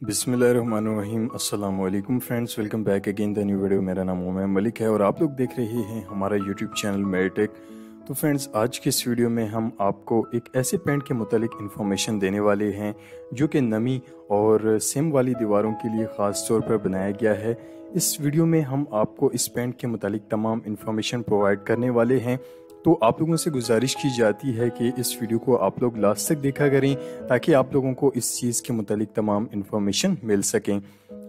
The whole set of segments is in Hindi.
बिस्मिल्लाहिर्रहमानिर्रहीम अस्सलाम वालेकुम friends, welcome back again the new video. मेरा नाम उमैर मलिक है और आप लोग देख रहे हैं हमारा यूट्यूब चैनल मेरिटेक। तो फ्रेंड्स, आज के इस वीडियो में हम आपको एक ऐसे पेंट के मुतालिक इन्फॉर्मेशन देने वाले हैं जो कि नमी और सिम वाली दीवारों के लिए ख़ास तौर पर बनाया गया है। इस वीडियो में हम आपको इस पेंट के मुतालिक तमाम इन्फॉर्मेशन प्रोवाइड करने वाले हैं। तो आप लोगों से गुजारिश की जाती है कि इस वीडियो को आप लोग लास्ट तक देखा करें ताकि आप लोगों को इस चीज़ के मुतालिक तमाम इन्फॉर्मेशन मिल सकें।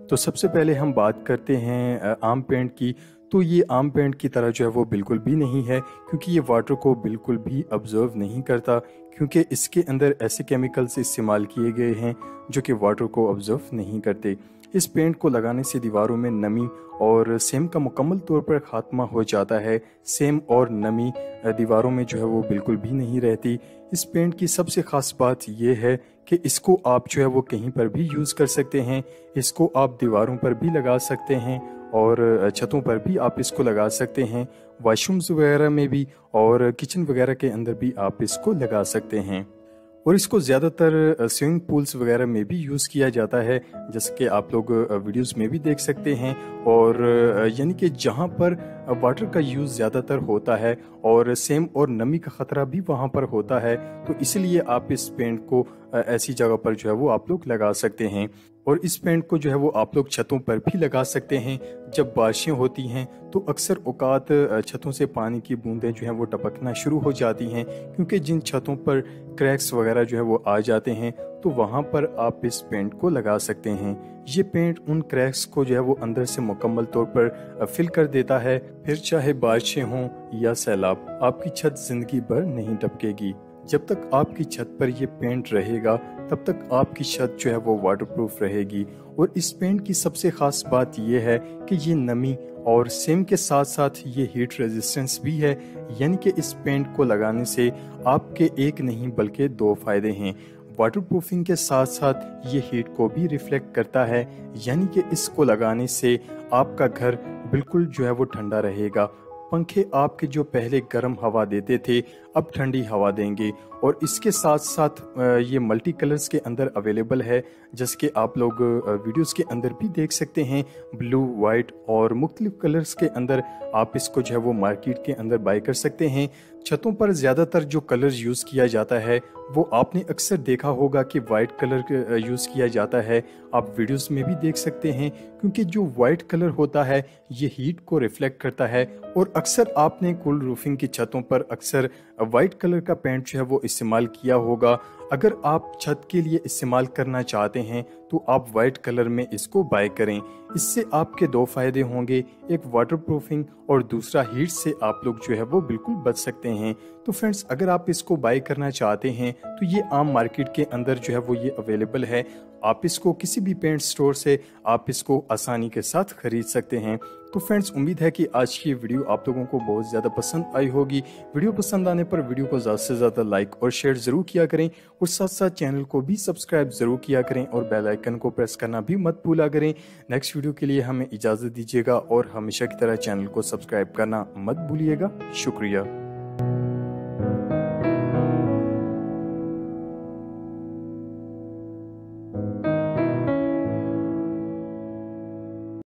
तो सबसे पहले हम बात करते हैं आम पेंट की। तो ये आम पेंट की तरह जो है वो बिल्कुल भी नहीं है, क्योंकि ये वाटर को बिल्कुल भी ऑब्जर्व नहीं करता, क्योंकि इसके अंदर ऐसे केमिकल्स इस्तेमाल किए गए हैं जो कि वाटर को ऑब्जर्व नहीं करते। इस पेंट को लगाने से दीवारों में नमी और सेम का मुकम्मल तौर पर ख़ात्मा हो जाता है। सेम और नमी दीवारों में जो है वो बिल्कुल भी नहीं रहती। इस पेंट की सबसे ख़ास बात यह है कि इसको आप जो है वो कहीं पर भी यूज़ कर सकते हैं। इसको आप दीवारों पर भी लगा सकते हैं और छतों पर भी आप इसको लगा सकते हैं। वॉशरूम्स वगैरह में भी और किचन वगैरह के अंदर भी आप इसको लगा सकते हैं। और इसको ज़्यादातर स्विमिंग पूल्स वगैरह में भी यूज़ किया जाता है, जैसे कि आप लोग वीडियोस में भी देख सकते हैं। और यानी कि जहाँ पर वाटर का यूज़ ज़्यादातर होता है और सेम और नमी का ख़तरा भी वहाँ पर होता है, तो इसलिए आप इस पेंट को ऐसी जगह पर जो है वो आप लोग लगा सकते हैं। और इस पेंट को जो है वो आप लोग छतों पर भी लगा सकते हैं। जब बारिशें होती हैं तो अक्सर औकात छतों से पानी की बूंदें जो हैं वो टपकना शुरू हो जाती हैं, क्योंकि जिन छतों पर क्रैक्स वगैरह जो है वो आ जाते हैं, तो वहाँ पर आप इस पेंट को लगा सकते हैं। ये पेंट उन क्रैक्स को जो है वो अंदर से मुकम्मल तौर पर फिल कर देता है। फिर चाहे बारिशें हों या सैलाब, आपकी छत जिंदगी भर नहीं टपकेगी। जब तक आपकी छत पर ये पेंट रहेगा तब तक आपकी छत जो है वो वाटरप्रूफ रहेगी। और इस पेंट की सबसे खास बात यह है कि ये नमी और सेम के साथ साथ ये हीट रेजिस्टेंस भी है, यानी कि इस पेंट को लगाने से आपके एक नहीं बल्कि दो फायदे हैं। वाटरप्रूफिंग के साथ साथ ये हीट को भी रिफ्लेक्ट करता है, यानी कि इसको लगाने से आपका घर बिल्कुल जो है वो ठंडा रहेगा। पंखे आपके जो पहले गर्म हवा देते थे अब ठंडी हवा देंगे। और इसके साथ साथ ये मल्टी कलर्स के अंदर अवेलेबल है, जैसे कि आप लोग वीडियोस के अंदर भी देख सकते हैं। ब्लू, वाइट और मुख्तलिफ कलर्स के अंदर आप इसको जो है वो मार्केट के अंदर बाय कर सकते हैं। छतों पर ज़्यादातर जो कलर यूज़ किया जाता है वो आपने अक्सर देखा होगा कि वाइट कलर यूज़ किया जाता है। आप वीडियोस में भी देख सकते हैं, क्योंकि जो वाइट कलर होता है ये हीट को रिफ्लेक्ट करता है। और अक्सर आपने कूल रूफिंग की छतों पर अक्सर वाइट कलर का पेंट जो है वो इस्तेमाल किया होगा। अगर आप छत के लिए इस्तेमाल करना चाहते हैं तो आप वाइट कलर में इसको बाय करें। इससे आपके दो फायदे होंगे, एक वाटरप्रूफिंग और दूसरा हीट से आप लोग जो है वो बिल्कुल बच सकते हैं। तो फ्रेंड्स, अगर आप इसको बाय करना चाहते हैं तो ये आम मार्केट के अंदर जो है वो ये अवेलेबल है। आप इसको किसी भी पेंट स्टोर से आप इसको आसानी के साथ खरीद सकते हैं। तो फ्रेंड्स, उम्मीद है कि आज की वीडियो आप लोगों को बहुत ज़्यादा पसंद आई होगी। वीडियो पसंद आने पर वीडियो को ज़्यादा से ज़्यादा लाइक और शेयर ज़रूर किया करें और साथ साथ चैनल को भी सब्सक्राइब ज़रूर किया करें और बेल आइकन को प्रेस करना भी मत भूला करें। नेक्स्ट वीडियो के लिए हमें इजाज़त दीजिएगा और हमेशा की तरह चैनल को सब्सक्राइब करना मत भूलिएगा। शुक्रिया।